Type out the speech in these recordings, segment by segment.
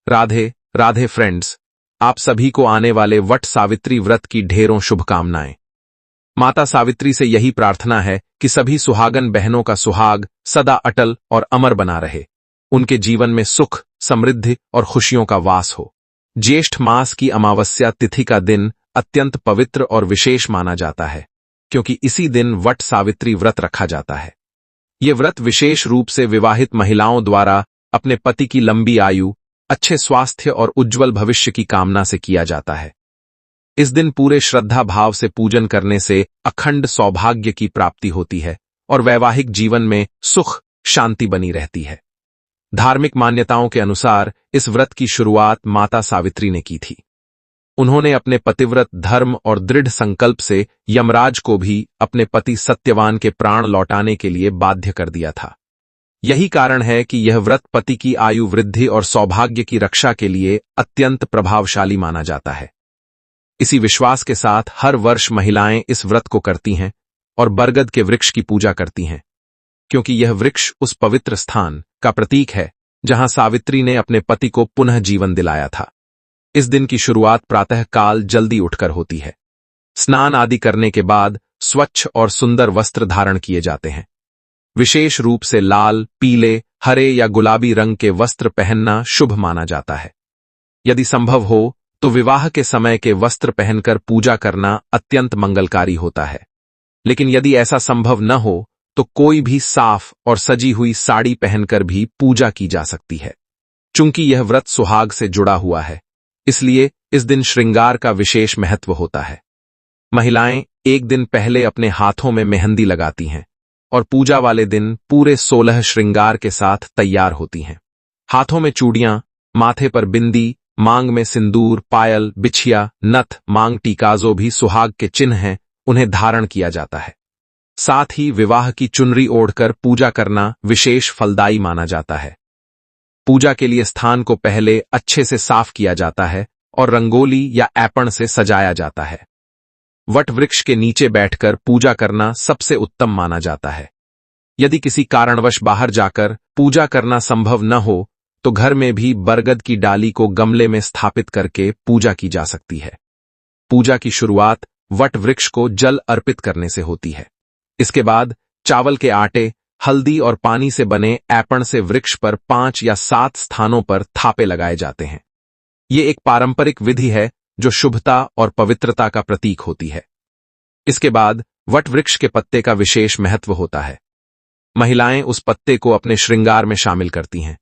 Radhe Radhe friends, आप सभी को आने वाले वट सावित्री व्रत की ढेरों शुभकामनाएं। माता सावित्री से यही प्रार्थना है कि सभी सुहागन बहनों का सुहाग सदा अटल और अमर बना रहे, उनके जीवन में सुख, समृद्धि और खुशियों का वास हो। ज्येष्ठ मास की अमावस्या तिथि का दिन अत्यंत पवित्र और विशेष माना जाता है, क्योंकि इसी दिन वट सावित्री व्रत रखा जाता है। ये व्रत विशेष रूप से विवाहित महिलाओं द्वारा अपने पति की लंबी आयु, अच्छे स्वास्थ्य और उज्जवल भविष्य की कामना से किया जाता है। इस दिन पूरे श्रद्धा भाव से पूजन करने से अखंड सौभाग्य की प्राप्ति होती है और वैवाहिक जीवन में सुख शांति बनी रहती है। धार्मिक मान्यताओं के अनुसार इस व्रत की शुरुआत माता सावित्री ने की थी। उन्होंने अपने पतिव्रत धर्म और दृढ़ संकल्प से यमराज को भी अपने पति सत्यवान के प्राण लौटाने के लिए बाध्य कर दिया था। यही कारण है कि यह व्रत पति की आयु वृद्धि और सौभाग्य की रक्षा के लिए अत्यंत प्रभावशाली माना जाता है। इसी विश्वास के साथ हर वर्ष महिलाएं इस व्रत को करती हैं और बरगद के वृक्ष की पूजा करती हैं, क्योंकि यह वृक्ष उस पवित्र स्थान का प्रतीक है जहां सावित्री ने अपने पति को पुनः जीवन दिलाया था। इस दिन की शुरुआत प्रातः काल जल्दी उठकर होती है। स्नान आदि करने के बाद स्वच्छ और सुंदर वस्त्र धारण किए जाते हैं। विशेष रूप से लाल, पीले, हरे या गुलाबी रंग के वस्त्र पहनना शुभ माना जाता है। यदि संभव हो तो विवाह के समय के वस्त्र पहनकर पूजा करना अत्यंत मंगलकारी होता है, लेकिन यदि ऐसा संभव न हो तो कोई भी साफ और सजी हुई साड़ी पहनकर भी पूजा की जा सकती है। चूंकि यह व्रत सुहाग से जुड़ा हुआ है, इसलिए इस दिन श्रृंगार का विशेष महत्व होता है। महिलाएं एक दिन पहले अपने हाथों में मेहंदी लगाती हैं और पूजा वाले दिन पूरे 16 श्रृंगार के साथ तैयार होती हैं। हाथों में चूड़ियां, माथे पर बिंदी, मांग में सिंदूर, पायल, बिछिया, नथ, मांग टीकाजो भी सुहाग के चिन्ह हैं, उन्हें धारण किया जाता है। साथ ही विवाह की चुनरी ओढ़कर पूजा करना विशेष फलदायी माना जाता है। पूजा के लिए स्थान को पहले अच्छे से साफ किया जाता है और रंगोली या ऐपण से सजाया जाता है। वट वृक्ष के नीचे बैठकर पूजा करना सबसे उत्तम माना जाता है। यदि किसी कारणवश बाहर जाकर पूजा करना संभव न हो तो घर में भी बरगद की डाली को गमले में स्थापित करके पूजा की जा सकती है। पूजा की शुरुआत वट वृक्ष को जल अर्पित करने से होती है। इसके बाद चावल के आटे, हल्दी और पानी से बने ऐपण से वृक्ष पर 5 या 7 स्थानों पर थापे लगाए जाते हैं। ये एक पारंपरिक विधि है जो शुभता और पवित्रता का प्रतीक होती है। इसके बाद वट वृक्ष के पत्ते का विशेष महत्व होता है। महिलाएं उस पत्ते को अपने श्रृंगार में शामिल करती हैं।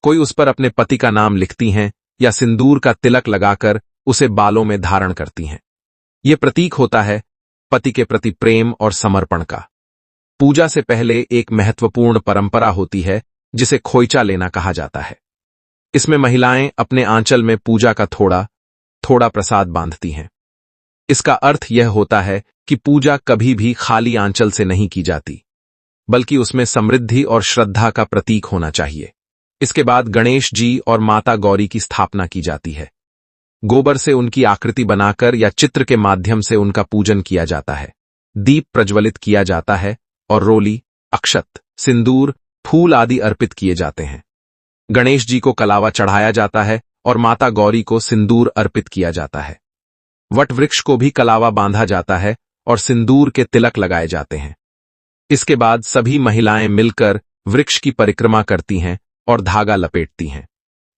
कोई उस पर अपने पति का नाम लिखती हैं या सिंदूर का तिलक लगाकर उसे बालों में धारण करती हैं। यह प्रतीक होता है पति के प्रति प्रेम और समर्पण का। पूजा से पहले एक महत्वपूर्ण परंपरा होती है जिसे खोइचा लेना कहा जाता है। इसमें महिलाएं अपने आंचल में पूजा का थोड़ा थोड़ा प्रसाद बांधती हैं। इसका अर्थ यह होता है कि पूजा कभी भी खाली आंचल से नहीं की जाती, बल्कि उसमें समृद्धि और श्रद्धा का प्रतीक होना चाहिए। इसके बाद गणेश जी और माता गौरी की स्थापना की जाती है। गोबर से उनकी आकृति बनाकर या चित्र के माध्यम से उनका पूजन किया जाता है। दीप प्रज्वलित किया जाता है और रोली, अक्षत, सिंदूर, फूल आदि अर्पित किए जाते हैं। गणेश जी को कलावा चढ़ाया जाता है और माता गौरी को सिंदूर अर्पित किया जाता है। वट वृक्ष को भी कलावा बांधा जाता है और सिंदूर के तिलक लगाए जाते हैं। इसके बाद सभी महिलाएं मिलकर वृक्ष की परिक्रमा करती हैं और धागा लपेटती हैं।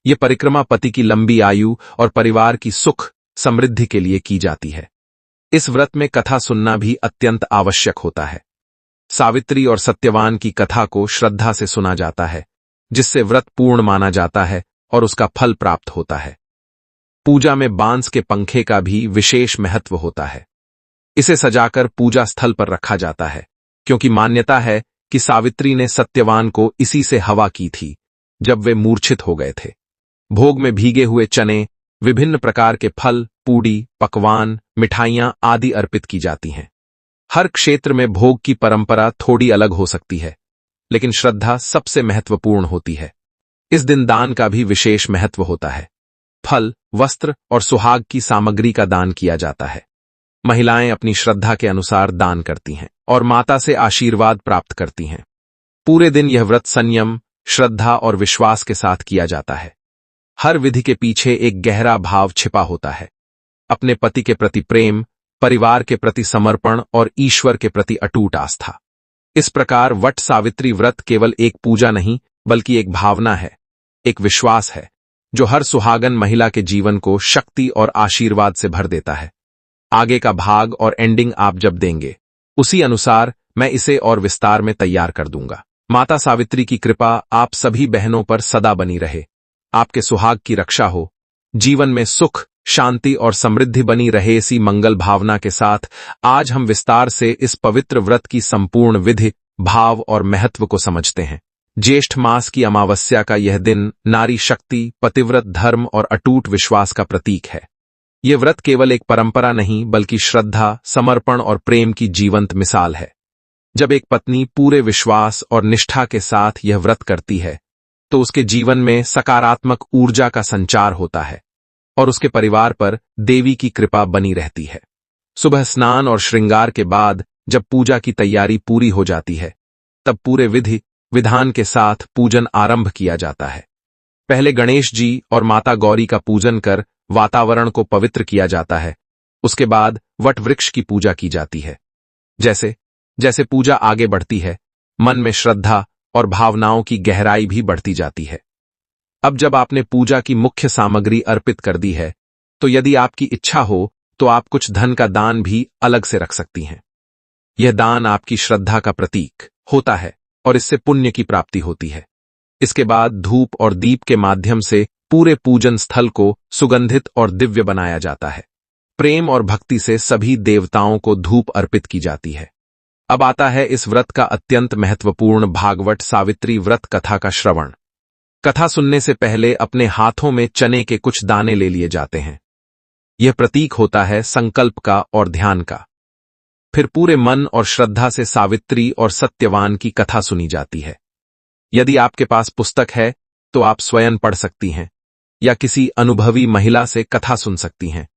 ये परिक्रमा पति की लंबी आयु और परिवार की सुख समृद्धि के लिए की जाती है। इस व्रत में कथा सुनना भी अत्यंत आवश्यक होता है। सावित्री और सत्यवान की कथा को श्रद्धा से सुना जाता है, जिससे व्रत पूर्ण माना जाता है और उसका फल प्राप्त होता है। पूजा में बांस के पंखे का भी विशेष महत्व होता है। इसे सजाकर पूजा स्थल पर रखा जाता है, क्योंकि मान्यता है कि सावित्री ने सत्यवान को इसी से हवा की थी जब वे मूर्छित हो गए थे। भोग में भीगे हुए चने, विभिन्न प्रकार के फल, पूड़ी, पकवान, मिठाइयां आदि अर्पित की जाती हैं। हर क्षेत्र में भोग की परंपरा थोड़ी अलग हो सकती है, लेकिन श्रद्धा सबसे महत्वपूर्ण होती है। इस दिन दान का भी विशेष महत्व होता है। फल, वस्त्र और सुहाग की सामग्री का दान किया जाता है। महिलाएं अपनी श्रद्धा के अनुसार दान करती हैं और माता से आशीर्वाद प्राप्त करती हैं। पूरे दिन यह व्रत संयम, श्रद्धा और विश्वास के साथ किया जाता है। हर विधि के पीछे एक गहरा भाव छिपा होता है, अपने पति के प्रति प्रेम, परिवार के प्रति समर्पण और ईश्वर के प्रति अटूट आस्था। इस प्रकार वट सावित्री व्रत केवल एक पूजा नहीं बल्कि एक भावना है, एक विश्वास है जो हर सुहागन महिला के जीवन को शक्ति और आशीर्वाद से भर देता है। आगे का भाग और एंडिंग आप जब देंगे उसी अनुसार मैं इसे और विस्तार में तैयार कर दूंगा। माता सावित्री की कृपा आप सभी बहनों पर सदा बनी रहे, आपके सुहाग की रक्षा हो, जीवन में सुख, शांति और समृद्धि बनी रहे। इसी मंगल भावना के साथ आज हम विस्तार से इस पवित्र व्रत की संपूर्ण विधि, भाव और महत्व को समझते हैं। ज्येष्ठ मास की अमावस्या का यह दिन नारी शक्ति, पतिव्रत धर्म और अटूट विश्वास का प्रतीक है। यह व्रत केवल एक परंपरा नहीं बल्कि श्रद्धा, समर्पण और प्रेम की जीवंत मिसाल है। जब एक पत्नी पूरे विश्वास और निष्ठा के साथ यह व्रत करती है तो उसके जीवन में सकारात्मक ऊर्जा का संचार होता है और उसके परिवार पर देवी की कृपा बनी रहती है। सुबह स्नान और श्रृंगार के बाद जब पूजा की तैयारी पूरी हो जाती है तब पूरे विधि विधान के साथ पूजन आरंभ किया जाता है। पहले गणेश जी और माता गौरी का पूजन कर वातावरण को पवित्र किया जाता है। उसके बाद वट वृक्ष की पूजा की जाती है। जैसे जैसे पूजा आगे बढ़ती है, मन में श्रद्धा और भावनाओं की गहराई भी बढ़ती जाती है। अब जब आपने पूजा की मुख्य सामग्री अर्पित कर दी है तो यदि आपकी इच्छा हो तो आप कुछ धन का दान भी अलग से रख सकती हैं। यह दान आपकी श्रद्धा का प्रतीक होता है और इससे पुण्य की प्राप्ति होती है। इसके बाद धूप और दीप के माध्यम से पूरे पूजन स्थल को सुगंधित और दिव्य बनाया जाता है। प्रेम और भक्ति से सभी देवताओं को धूप अर्पित की जाती है। अब आता है इस व्रत का अत्यंत महत्वपूर्ण भागवट सावित्री व्रत कथा का श्रवण। कथा सुनने से पहले अपने हाथों में चने के कुछ दाने ले लिए जाते हैं। यह प्रतीक होता है संकल्प का और ध्यान का। फिर पूरे मन और श्रद्धा से सावित्री और सत्यवान की कथा सुनी जाती है। यदि आपके पास पुस्तक है तो आप स्वयं पढ़ सकती हैं या किसी अनुभवी महिला से कथा सुन सकती हैं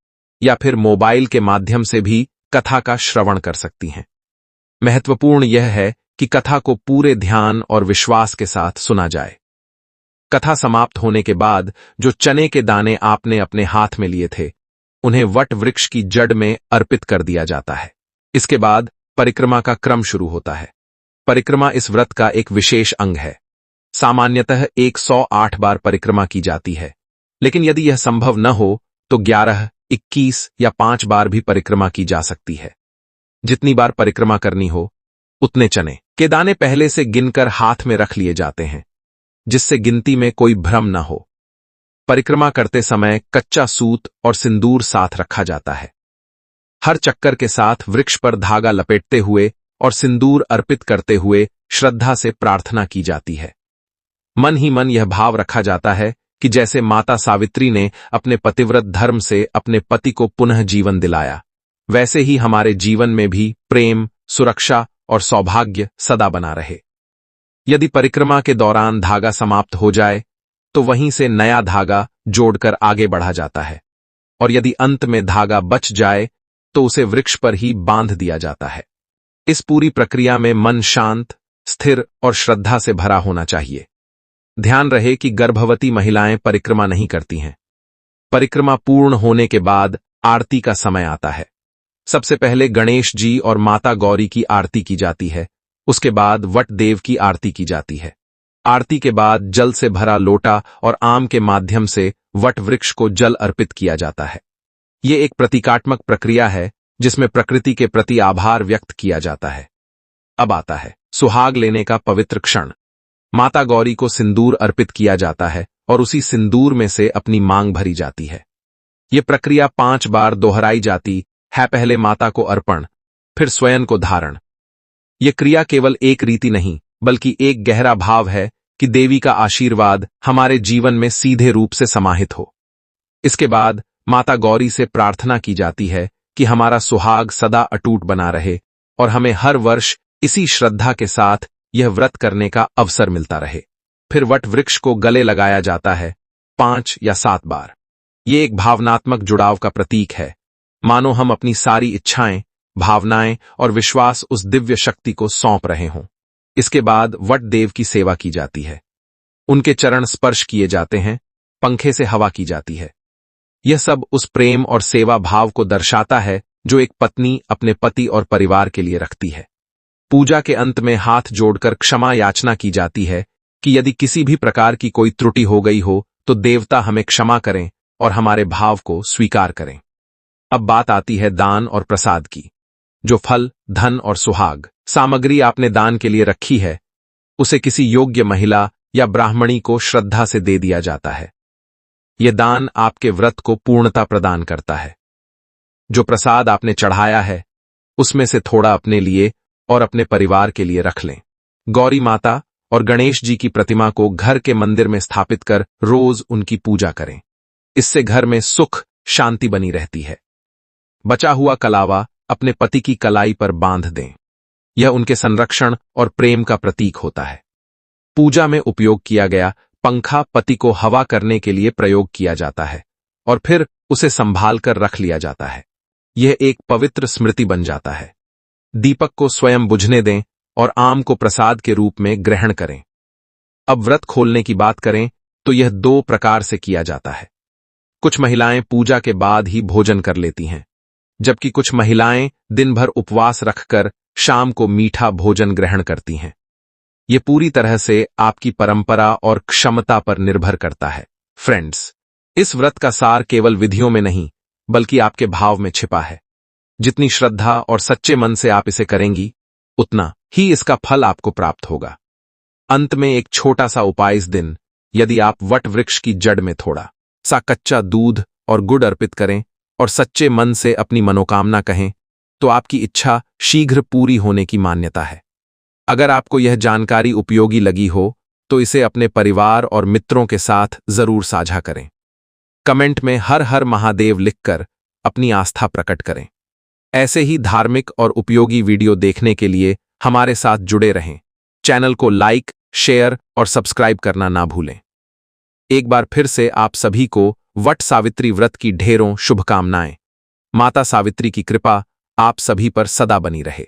या फिर मोबाइल के माध्यम से भी कथा का श्रवण कर सकती हैं। महत्वपूर्ण यह है कि कथा को पूरे ध्यान और विश्वास के साथ सुना जाए। कथा समाप्त होने के बाद जो चने के दाने आपने अपने हाथ में लिए थे उन्हें वट वृक्ष की जड़ में अर्पित कर दिया जाता है। इसके बाद परिक्रमा का क्रम शुरू होता है। परिक्रमा इस व्रत का एक विशेष अंग है। सामान्यतः 108 बार परिक्रमा की जाती है, लेकिन यदि यह संभव न हो तो 11, 21 या 5 बार भी परिक्रमा की जा सकती है। जितनी बार परिक्रमा करनी हो उतने चने के दाने पहले से गिनकर हाथ में रख लिए जाते हैं, जिससे गिनती में कोई भ्रम न हो। परिक्रमा करते समय कच्चा सूत और सिंदूर साथ रखा जाता है। हर चक्कर के साथ वृक्ष पर धागा लपेटते हुए और सिंदूर अर्पित करते हुए श्रद्धा से प्रार्थना की जाती है। मन ही मन यह भाव रखा जाता है कि जैसे माता सावित्री ने अपने पतिव्रत धर्म से अपने पति को पुनः जीवन दिलाया, वैसे ही हमारे जीवन में भी प्रेम, सुरक्षा और सौभाग्य सदा बना रहे। यदि परिक्रमा के दौरान धागा समाप्त हो जाए तो वहीं से नया धागा जोड़कर आगे बढ़ा जाता है, और यदि अंत में धागा बच जाए तो उसे वृक्ष पर ही बांध दिया जाता है। इस पूरी प्रक्रिया में मन शांत, स्थिर और श्रद्धा से भरा होना चाहिए। ध्यान रहे कि गर्भवती महिलाएं परिक्रमा नहीं करती हैं। परिक्रमा पूर्ण होने के बाद आरती का समय आता है। सबसे पहले गणेश जी और माता गौरी की आरती की जाती है। उसके बाद वट देव की आरती की जाती है। आरती के बाद जल से भरा लोटा और आम के माध्यम से वट वृक्ष को जल अर्पित किया जाता है। ये एक प्रतीकात्मक प्रक्रिया है जिसमें प्रकृति के प्रति आभार व्यक्त किया जाता है। अब आता है सुहाग लेने का पवित्र क्षण। माता गौरी को सिंदूर अर्पित किया जाता है और उसी सिंदूर में से अपनी मांग भरी जाती है। यह प्रक्रिया 5 बार दोहराई जाती है। पहले माता को अर्पण, फिर स्वयं को धारण। यह क्रिया केवल एक रीति नहीं बल्कि एक गहरा भाव है कि देवी का आशीर्वाद हमारे जीवन में सीधे रूप से समाहित हो। इसके बाद माता गौरी से प्रार्थना की जाती है कि हमारा सुहाग सदा अटूट बना रहे और हमें हर वर्ष इसी श्रद्धा के साथ यह व्रत करने का अवसर मिलता रहे। फिर वट वृक्ष को गले लगाया जाता है 5 या 7 बार। ये एक भावनात्मक जुड़ाव का प्रतीक है, मानो हम अपनी सारी इच्छाएं, भावनाएं और विश्वास उस दिव्य शक्ति को सौंप रहे हों। इसके बाद वट देव की सेवा की जाती है। उनके चरण स्पर्श किए जाते हैं, पंखे से हवा की जाती है। यह सब उस प्रेम और सेवा भाव को दर्शाता है जो एक पत्नी अपने पति और परिवार के लिए रखती है। पूजा के अंत में हाथ जोड़कर क्षमा याचना की जाती है कि यदि किसी भी प्रकार की कोई त्रुटि हो गई हो तो देवता हमें क्षमा करें और हमारे भाव को स्वीकार करें। अब बात आती है दान और प्रसाद की। जो फल, धन और सुहाग सामग्री आपने दान के लिए रखी है, उसे किसी योग्य महिला या ब्राह्मणी को श्रद्धा से दे दिया जाता है। यह दान आपके व्रत को पूर्णता प्रदान करता है। जो प्रसाद आपने चढ़ाया है, उसमें से थोड़ा अपने लिए और अपने परिवार के लिए रख लें। गौरी माता और गणेश जी की प्रतिमा को घर के मंदिर में स्थापित कर रोज उनकी पूजा करें। इससे घर में सुख, शांति बनी रहती है। बचा हुआ कलावा अपने पति की कलाई पर बांध दें। यह उनके संरक्षण और प्रेम का प्रतीक होता है। पूजा में उपयोग किया गया पंखा पति को हवा करने के लिए प्रयोग किया जाता है और फिर उसे संभाल कर रख लिया जाता है। यह एक पवित्र स्मृति बन जाता है। दीपक को स्वयं बुझने दें और आम को प्रसाद के रूप में ग्रहण करें। अब व्रत खोलने की बात करें तो यह 2 प्रकार से किया जाता है। कुछ महिलाएं पूजा के बाद ही भोजन कर लेती हैं, जबकि कुछ महिलाएं दिन भर उपवास रखकर शाम को मीठा भोजन ग्रहण करती हैं। यह पूरी तरह से आपकी परंपरा और क्षमता पर निर्भर करता है। फ्रेंड्स, इस व्रत का सार केवल विधियों में नहीं, बल्कि आपके भाव में छिपा है। जितनी श्रद्धा और सच्चे मन से आप इसे करेंगी, उतना ही इसका फल आपको प्राप्त होगा। अंत में एक छोटा सा उपाय इस दिन, यदि आप वट वृक्ष की जड़ में थोड़ा सा कच्चा दूध और गुड़ अर्पित करें और सच्चे मन से अपनी मनोकामना कहें, तो आपकी इच्छा शीघ्र पूरी होने की मान्यता है। अगर आपको यह जानकारी उपयोगी लगी हो, तो इसे अपने परिवार और मित्रों के साथ जरूर साझा करें। कमेंट में हर हर महादेव लिखकर अपनी आस्था प्रकट करें। ऐसे ही धार्मिक और उपयोगी वीडियो देखने के लिए हमारे साथ जुड़े रहें। चैनल को लाइक, शेयर और सब्सक्राइब करना ना भूलें। एक बार फिर से आप सभी को वट सावित्री व्रत की ढेरों शुभकामनाएं। माता सावित्री की कृपा आप सभी पर सदा बनी रहे।